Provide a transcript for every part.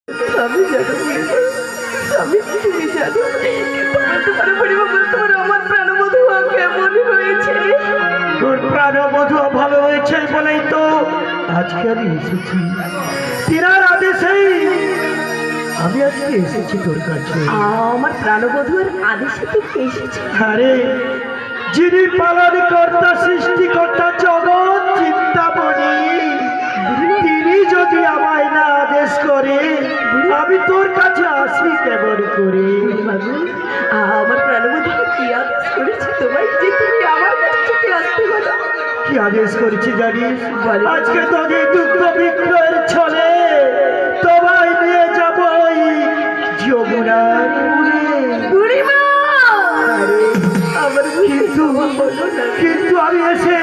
আমি জানো আমি তুমি জানো তোমার পরিবার তোমার আমার প্রাণবধূ কেমন হয়েছে। তোর প্রাণবধূ ভালো হয়েছে বলেই তো আজকে আমি এসেছি। তিনার আদেশেই আমি আজকে এসেছি তোর কাছে। আমার প্রাণবধূর আদেশে তুমি এসেছি? আরে যিনি পালন কর্তা সৃষ্টিকর্তা জগৎ চিন্তামণি, তিনি যদি আমায় না আদেশ করে আমি তোর কাছে আসি কেমন করে? আমার প্রাণবধূ কি আদেশ করেছে তোমায় যে তুমি আমার কাছে ছুটে আসতে হলো? কি আদেশ করেছি জানিস? আজকে তোকে দুগ্ধ বিক্রয়ের ছলে তোমায় নিয়ে যাব ওই যমুনার বুড়িমা। আমার কিন্তু আমি এসে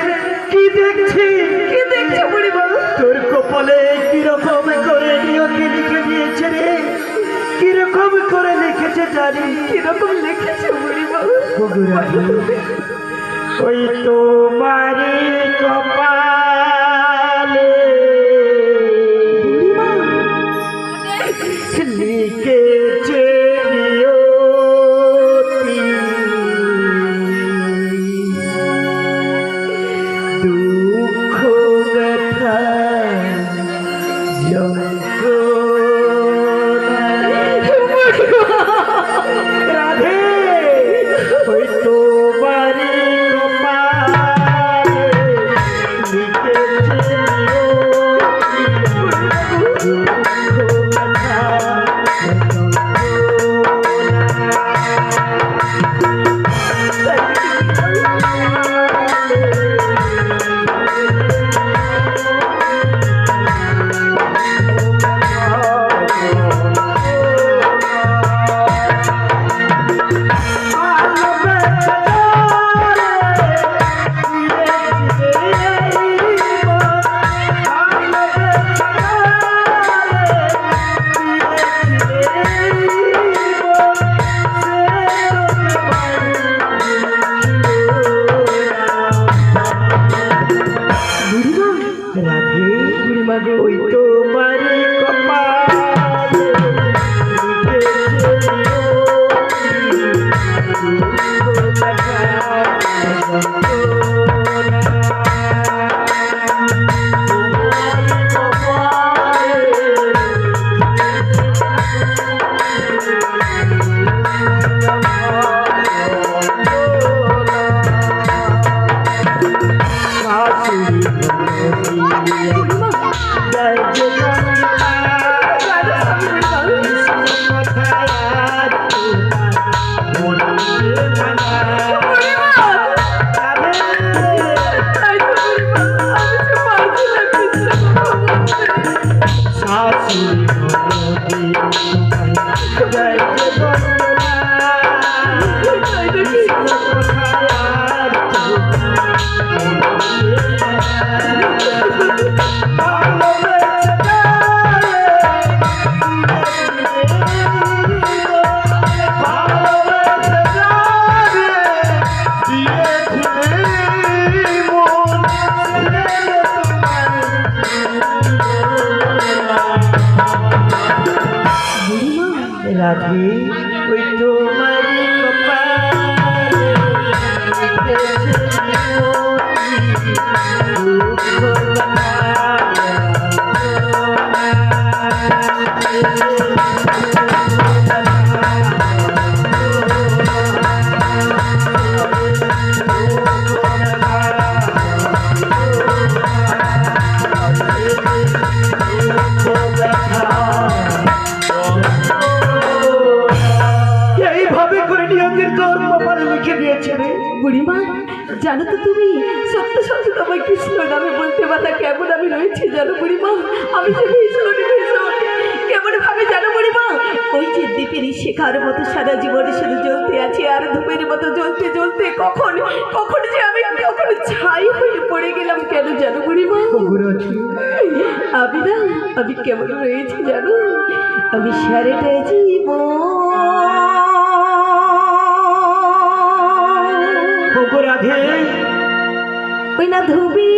কি দেখছি? কি দেখছো বুড়িমা? তোর কপালে কিরকম করে নিয়তি লিখে দিয়েছে রে, কিরকম করে লিখেছে জানি? কিরকম লিখেছে বুড়িমা? ওই তোমারি কপালে লিখেছে নিয়তি, দুঃখ ব্যথা রাধে ওই তোমারি কপালে লিখেছে নিয়তি, দুঃখ ব্যথা ওই তোমারি কপালে লিখেছে রাধে ওই তোমারি কপালে লিখেছে বুড়িমা জানো তো তুমি সত্য সত্য তোমায় কৃষ্ণ নামে বলতে পারা কেমন আমি রয়েছি জানো বুড়িমা? আমি যে ভীষণ কেমন ভাবে জানো বুড়িমা? ওই যে দ্বীপের শেখার মতো সারা জীবনে শুধু জ্বলতে আছে আর ধূপের মতো জ্বলতে জ্বলতে কখন কখন যে আমি কখনো ছাই হয়ে পড়ে গেলাম কেন জানো বুড়িমা? আমি না আমি কেমন রয়েছি জানো? আমি সারেটা জীবন রাধে ওই না ধুবি